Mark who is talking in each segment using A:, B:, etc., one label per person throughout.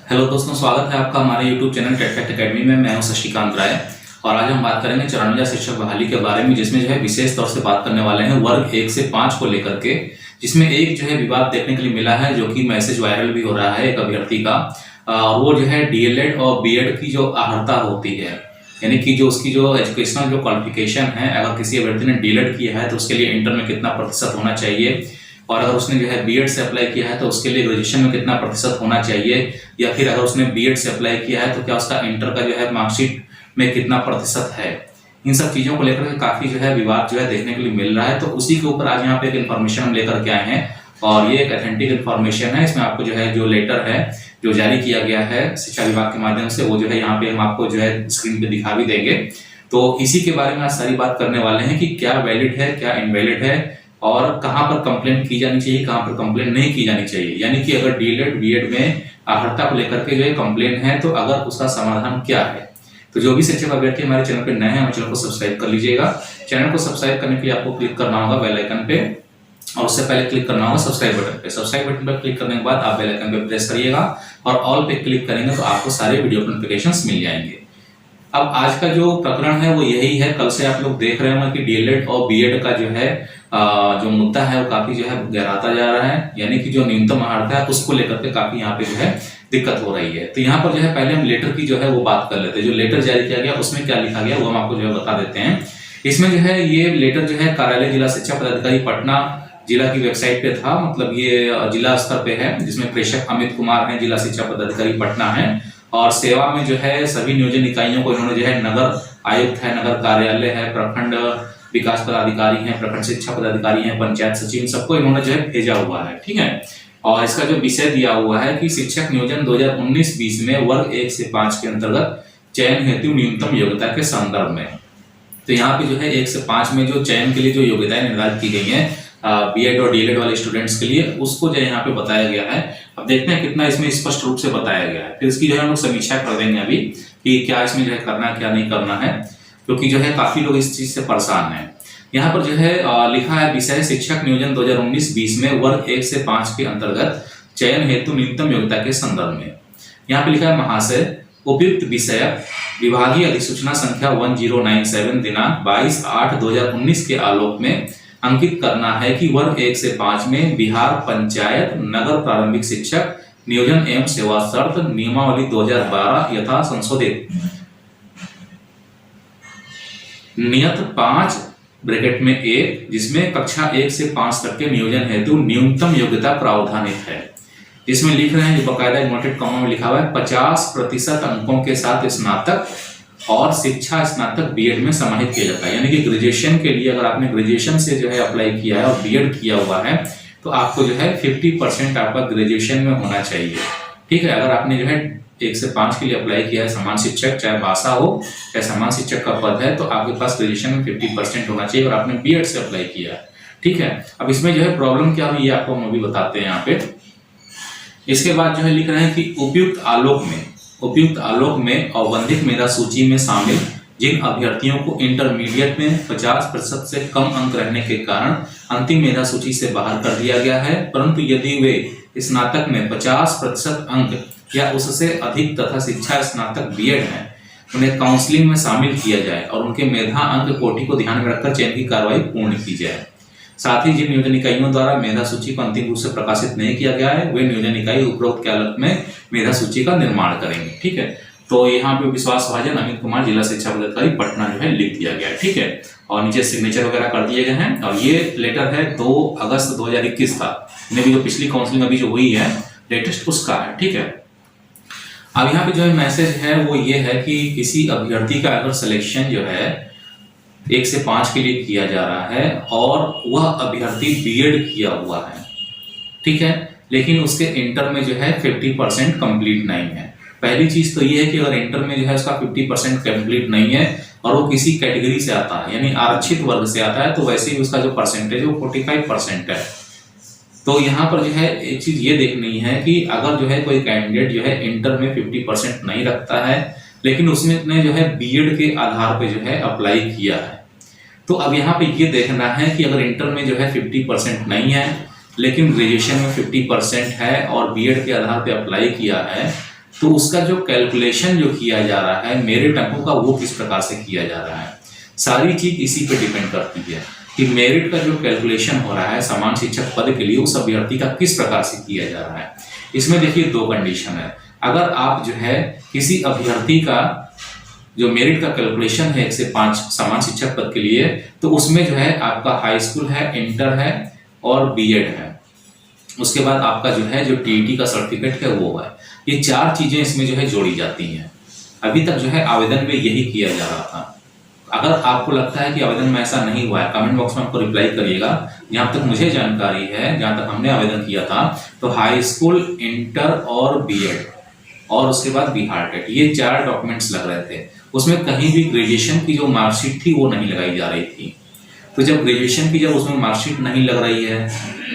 A: Hello दोस्तों, स्वागत है आपका हमारे YouTube channel tech fact academy में। मैं हूं शशिकांत राय और आज हम बात करेंगे 54 शिक्षक बहाली के बारे में, जिसमें जो है विशेष तौर से बात करने वाले हैं वर्ग 1 से 5 को लेकर के, जिसमें एक जो है विवाद देखने के लिए मिला है, जो कि मैसेज वायरल भी हो रहा है एक अभ्यर्थी का। वो जो है डीएलएड और बीएड की जो अर्हता होती है, यानी कि जो उसकी जो एजुकेशनल जो क्वालिफिकेशन है, अगर किसी अभ्यर्थी ने डीएलएड किया है तो उसके लिए इंटर में कितना प्रतिशत होना चाहिए, और अगर उसने जो है बीएड से अप्लाई किया है तो उसके लिए ग्रेजुएशन में कितना प्रतिशत होना चाहिए, या फिर अगर उसने बीएड से अप्लाई किया है तो क्या उसका इंटर का जो है मार्कशीट में कितना प्रतिशत है। इन सब चीज़ों को लेकर के काफ़ी जो है विवाद जो है देखने के लिए मिल रहा है। तो उसी के ऊपर आज यहाँ पे एक इन्फॉर्मेशन हम लेकर के आए हैं, और ये एक ऑथेंटिक इन्फॉर्मेशन है। इसमें आपको जो है जो लेटर है जो जारी किया गया है शिक्षा विभाग के माध्यम से, वो जो है यहाँ पे हम आपको जो है स्क्रीन पे दिखा भी देंगे। तो इसी के बारे में आज सारी बात करने वाले हैं कि क्या वैलिड है, क्या इनवैलिड है, और कहां पर कंप्लेंट की जानी चाहिए, कहां पर कंप्लेंट नहीं की जानी चाहिए। यानी कि अगर डीएलएड बीएड में अर्हता को लेकर के जो है कंप्लेंट है तो अगर उसका समाधान क्या है। तो जो भी शिक्षक अभ्यर्थी हमारे चैनल पे नए हैं, हमारे चैनल को सब्सक्राइब कर लीजिएगा। चैनल को सब्सक्राइब करने के लिए आपको क्लिक करना होगा बेल आइकन पे, और उससे पहले क्लिक करना होगा सब्सक्राइब बटन पे। सब्सक्राइब बटन पर क्लिक करने के बाद आप बेल आइकन पे प्रेस करिएगा और ऑल पे क्लिक करेंगे तो आपको सारे वीडियो नोटिफिकेशंस मिल जाएंगे। अब आज का जो प्रकरण है वो यही है। कल से आप लोग देख रहे होंगे कि डीएलएड और बीएड का जो है जो मुद्दा है वो काफी जो है गहराता जा रहा है, यानी कि जो न्यूनतम अर्हता है उसको लेकर के काफी यहाँ पे जो है दिक्कत हो रही है। तो यहाँ पर जो है पहले हम लेटर की जो है वो बात कर लेते हैं। जो लेटर जारी किया गया उसमें क्या लिखा गया वो हम आपको जो है बता देते हैं। इसमें जो है ये लेटर जो है कार्यालय जिला शिक्षा पदाधिकारी पटना जिला की वेबसाइट पे था, मतलब ये जिला स्तर पे है, जिसमें प्रेषक अमित कुमार है, जिला शिक्षा पदाधिकारी पटना है। और सेवा में जो है सभी नियोजन इकाइयों को इन्होंने जो है नगर आयुक्त है, नगर कार्यालय है, प्रखंड विकास पदाधिकारी हैं, प्रखंड शिक्षा पदाधिकारी हैं, पंचायत सचिव, सबको इन्होंने जो है भेजा हुआ है। ठीक है। और इसका जो विषय दिया हुआ है कि शिक्षक नियोजन 2019-20 में वर्ग 1 से 5 के अंतर्गत चयन हेतु न्यूनतम योग्यता के संदर्भ में। तो यहाँ पे जो है 1 से 5 में जो चयन के लिए जो योग्यताएं निर्धारित की गई हैं बीएड और डीएलएड वाले स्टूडेंट्स के लिए, उसको जो यहाँ पे बताया गया है। अब देखते हैं कितना इसमें स्पष्ट रूप से बताया गया है, फिर इसकी जो है हम लोग समीक्षा कर देंगे अभी कि क्या इसमें जो है करना क्या नहीं करना है, क्योंकि जो है काफी लोग इस चीज से परेशान हैं। यहाँ पर जो है लिखा है विषय शिक्षक नियोजन 2019-20 में वर्ग 1 से 5 के अंतर्गत चयन हेतु न्यूनतम योग्यता के संदर्भ में। यहाँ पे लिखा है महाशय, उपयुक्त विषय विभागीय अधिसूचना संख्या 1097 दिनांक 22/8/2019 के आलोक में अंकित करना है कि वर्ग 1 से 5 में बिहार पंचायत नगर प्रारंभिक शिक्षक नियोजन एवं सेवा शर्त नियमावली 2012 यथा संशोधित नियत 5 ब्रैकेट में ए, जिसमें कक्षा 1 से 5 तक के नियोजन हेतु न्यूनतम योग्यता प्रावधानित है। इसमें लिख रहे हैं जो बकायदा इन्वर्टेड कॉमा में लिखा हुआ है 50% अंकों के साथ स्नातक और शिक्षा स्नातक बीएड में समाहित किया जाता है। यानी कि ग्रेजुएशन के लिए अगर आपने ग्रेजुएशन से जो है अप्लाई किया है और बीएड किया हुआ है तो आपको जो है 50% आपका ग्रेजुएशन में होना चाहिए। ठीक है। अगर आपने जो है 1 से 5 के लिए अप्लाई किया है समान शिक्षक, चाहे भाषा हो या समान शिक्षक का पद है, तो आपके पास ग्रेजुएशन में 50% होना चाहिए और आपने बीएड से अप्लाई किया है। ठीक है। अब इसमें जो है प्रॉब्लम क्या हुई ये आपको हम अभी बताते हैं यहाँ पे। इसके बाद जो है लिख रहे हैं कि उपयुक्त आलोक में औबंधिक मेधा सूची में शामिल जिन अभ्यर्थियों को इंटरमीडिएट में 50% से कम अंक रहने के कारण अंतिम मेधा सूची से बाहर कर दिया गया है, परंतु यदि वे स्नातक में 50% अंक या उससे अधिक तथा शिक्षा स्नातक बीएड है, उन्हें काउंसलिंग में शामिल किया जाए और उनके मेधा अंक कोटि को ध्यान में रखकर चयन की कार्रवाई पूर्ण की जाए। साथ ही जिन नियोजन इकाइयों द्वारा मेधा सूची को अंतिम रूप से प्रकाशित नहीं किया गया है, वे नियोजन इकाई उपरोक्त के आलोक में मेधा सूची का निर्माण करेंगे। ठीक है। तो यहाँ पे विश्वास भाजन अमित कुमार जिला शिक्षा पदाधिकारी पटना जो है लिख दिया गया है। ठीक है। और नीचे सिग्नेचर वगैरह कर दिए गए हैं। और ये लेटर है 2 अगस्त 2021 का, यानी जो पिछली काउंसलिंग अभी जो हुई है लेटेस्ट उसका है। ठीक है। अब यहाँ पे जो है मैसेज है वो ये है कि किसी अभ्यर्थी का अगर सिलेक्शन जो है 1 से 5 के लिए किया जा रहा है और वह अभ्यर्थी बीएड किया हुआ है, ठीक है, लेकिन उसके इंटर में जो है 50% कंप्लीट नहीं है। पहली चीज तो ये है कि अगर इंटर में जो है उसका 50% कंप्लीट नहीं है और वो किसी कैटेगरी से आता है, यानी आरक्षित वर्ग से आता है, तो वैसे ही उसका जो परसेंटेज वो 45% है। तो यहाँ पर जो है एक चीज ये देखनी है कि अगर जो है कोई कैंडिडेट जो है इंटर में 50% नहीं रखता है, लेकिन उसने जो है बीएड के आधार पे जो है अप्लाई किया है, तो अब यहाँ पे ये देखना है कि अगर इंटर में जो है 50% नहीं है लेकिन ग्रेजुएशन में 50% है और बीएड के आधार पे अप्लाई किया है, तो उसका जो कैलकुलेशन जो किया जा रहा है मेरिट अंकों का, वो किस प्रकार से किया जा रहा है। सारी चीज इसी पे डिपेंड करती है कि मेरिट का जो कैलकुलेशन हो रहा है समान शिक्षक पद के लिए उस अभ्यर्थी का किस प्रकार से किया जा रहा है। इसमें देखिए दो कंडीशन है। अगर आप जो है किसी अभ्यर्थी का जो मेरिट का कैलकुलेशन है 1 से 5 समान शिक्षक पद के लिए, तो उसमें जो है आपका हाई स्कूल है, इंटर है और बीएड है, उसके बाद आपका जो है जो टीईटी का सर्टिफिकेट है वो है। ये 4 चीजें इसमें जो है जोड़ी जाती हैं। अभी तक जो है आवेदन में यही किया जा रहा था। अगर आपको लगता है कि आवेदन में ऐसा नहीं हुआ है, कमेंट बॉक्स में आपको रिप्लाई करिएगा। जहां तक मुझे जानकारी है, जहां तक हमने आवेदन किया था, तो हाई स्कूल, इंटर और बीएड और उसके बाद बिहार टेट, ये 4 डॉक्यूमेंट्स लग रहे थे। उसमें कहीं भी ग्रेजुएशन की जो मार्कशीट थी वो नहीं लगाई जा रही थी। तो जब ग्रेजुएशन की जब उसमें मार्कशीट नहीं लग रही है,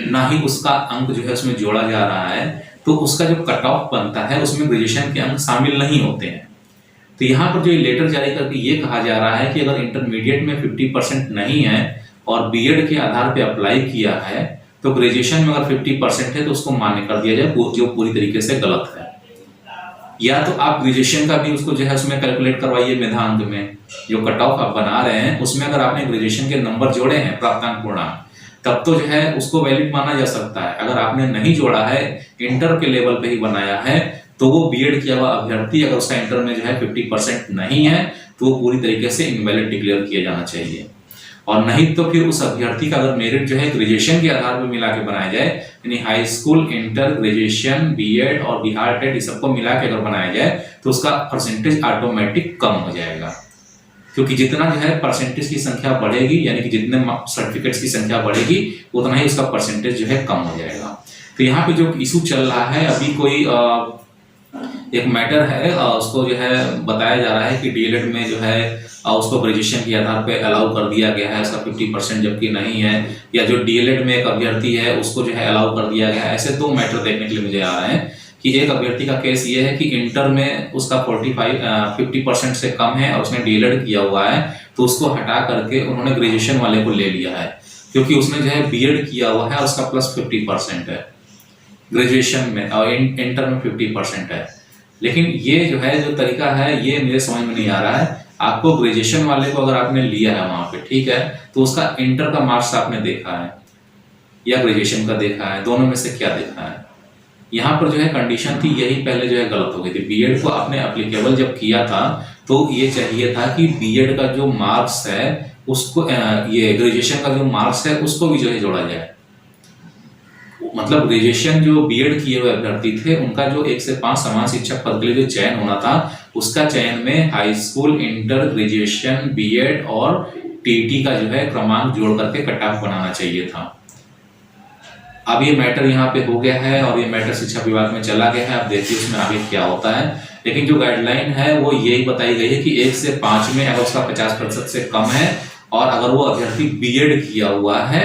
A: ना ही उसका अंक जो है उसमें जोड़ा जा रहा है, तो उसका जो कट ऑफ बनता है उसमें ग्रेजुएशन के अंक शामिल नहीं होते हैं। तो यहाँ पर जो लेटर जारी करके ये कहा जा रहा है कि अगर इंटरमीडिएट में 50% नहीं है और बीएड के आधार पे अप्लाई किया है, तो ग्रेजुएशन में अगर 50% है तो उसको मान्य कर दिया जाए, जो पूरी तरीके से गलत है। या तो आप ग्रेजुएशन का भी उसको जो है उसमें कैलकुलेट करवाइए, मेधांक में जो कट ऑफ आप बना रहे हैं उसमें अगर आपने ग्रेजुएशन के नंबर जोड़े हैं प्राप्तांक पूर्णांक, तब तो जो है उसको वैलिड माना जा सकता है। अगर आपने नहीं जोड़ा है, इंटर के लेवल पे ही बनाया है, तो वो बीएड किया हुआ अभ्यर्थी अगर उसका इंटर में जो है 50% नहीं है तो वो पूरी तरीके से इनवैलिड डिक्लेयर किया जाना चाहिए। और नहीं तो फिर उस अभ्यर्थी का अगर मेरिट जो है ग्रेजुएशन के आधार पर मिला के बनाया जाए, यानी high school, inter, graduation, BEd और बिहार टेट, इस सबको मिला के अगर बनाया जाए तो उसका परसेंटेज ऑटोमेटिक कम हो जाएगा। क्योंकि जितना जो है परसेंटेज की संख्या बढ़ेगी, यानी कि जितने सर्टिफिकेट्स की संख्या बढ़ेगी, उतना ही उसका परसेंटेज जो है कम हो जाएगा। तो यहाँ पे जो इशू चल रहा है, अभी कोई एक मैटर है, उसको जो है बताया जा रहा है कि डीएलएड में जो है उसको ग्रेजुएशन के आधार पे अलाउ कर दिया गया है, उसका 50% जबकि नहीं है, या जो डीएलएड में एक अभ्यर्थी है उसको जो है अलाउ कर दिया गया है। ऐसे 2 मैटर देखने के लिए मुझे आ रहे हैं कि एक अभ्यर्थी का केस ये है कि इंटर में उसका 50% से कम है और उसने डीएलएड किया हुआ है, तो उसको हटा करके उन्होंने ग्रेजुएशन वाले को ले लिया है, क्योंकि उसने जो है बीएड किया हुआ है और उसका प्लस 50% है ग्रेजुएशन में और इंटर में 50% है। लेकिन ये जो है जो तरीका है ये मुझे समझ में नहीं आ रहा है। आपको ग्रेजुएशन वाले को अगर आपने लिया है वहां पे, ठीक है, तो उसका इंटर का मार्क्स आपने देखा है या ग्रेजुएशन का देखा है, दोनों में से क्या देखा है? यहाँ पर जो है कंडीशन थी यही पहले जो है गलत हो गई थी। बीएड को आपने एप्लीकेबल जब किया था तो ये चाहिए था कि बीएड का जो मार्क्स है उसको ये ग्रेजुएशन का जो मार्क्स है उसको भी जो है जोड़ा जाए। मतलब ग्रेजुएशन जो बीएड किए हुए अभ्यर्थी थे उनका जो 1 से 5 समान शिक्षक पद के लिए जो चयन होना था, उसका चयन में high school, inter, graduation, BEd और टीटी का जो है क्रमांक जोड़ करके कट ऑफ बनाना चाहिए था। अब ये मैटर यहाँ पे हो गया है और ये मैटर शिक्षा विभाग में चला गया है। अब देखिए उसमें आगे क्या होता है। लेकिन जो गाइडलाइन है वो यही बताई गई है कि 1 से 5 में अगर उसका 50% से कम है और अगर वो अभ्यर्थी बीएड किया हुआ है,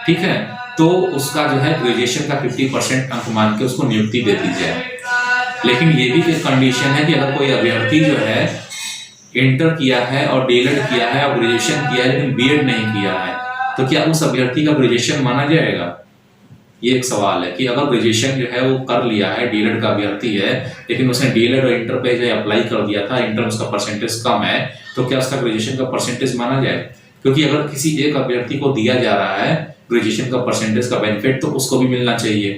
A: ठीक है, तो उसका जो है ग्रेजुएशन का 50% अंक मान के उसको नियुक्ति दे दी जाए। लेकिन ये भी एक कंडीशन है कि अगर कोई अभ्यर्थी जो है इंटर किया है और डीएलएड किया है और ग्रेजुएशन किया है लेकिन बीएड नहीं किया है, तो क्या उस अभ्यर्थी का ग्रेजुएशन माना जाएगा? ये एक सवाल है कि अगर ग्रेजुएशन जो है वो कर लिया है, डीएलएड का अभ्यर्थी है, लेकिन उसने डीएलएड और इंटर पे जो है अप्लाई कर दिया था, इंटर में उसका परसेंटेज कम है, तो क्या उसका ग्रेजुएशन का परसेंटेज माना जाए? क्योंकि अगर किसी एक अभ्यर्थी को दिया जा रहा है ग्रेजुएशन का परसेंटेज का बेनिफिट, तो उसको भी मिलना चाहिए।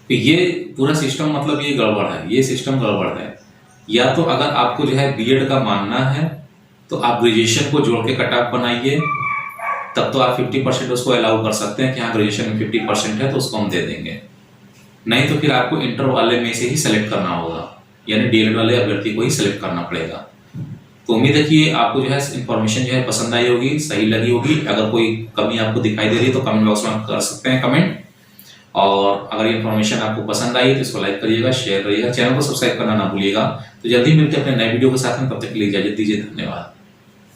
A: तो ये पूरा सिस्टम मतलब ये गड़बड़ है, ये सिस्टम गड़बड़ है। या तो अगर आपको जो है बीएड का मानना है तो आप ग्रेजुएशन को जोड़ के कट ऑफ बनाइए, तब तो आप 50% उसको अलाउ कर सकते हैं कि हाँ ग्रेजुएशन में 50% है तो उसको हम दे देंगे। नहीं तो फिर आपको इंटर वाले में से ही सेलेक्ट करना होगा, यानी डीएलएड वाले अभ्यर्थी को ही सेलेक्ट करना पड़ेगा। तो उम्मीद है कि आपको जो है इन्फॉर्मेशन जो है पसंद आई होगी, सही लगी होगी। अगर कोई कमी आपको दिखाई दे रही है तो कमेंट बॉक्स में आप कर सकते हैं कमेंट। और अगर ये इन्फॉर्मेशन आपको पसंद आई तो इसको लाइक करिएगा, शेयर करिएगा, चैनल को सब्सक्राइब करना ना भूलिएगा। तो जल्दी मिलते हैं अपने नए वीडियो के साथ में, तब तक के लिए इजाजत दीजिए। धन्यवाद।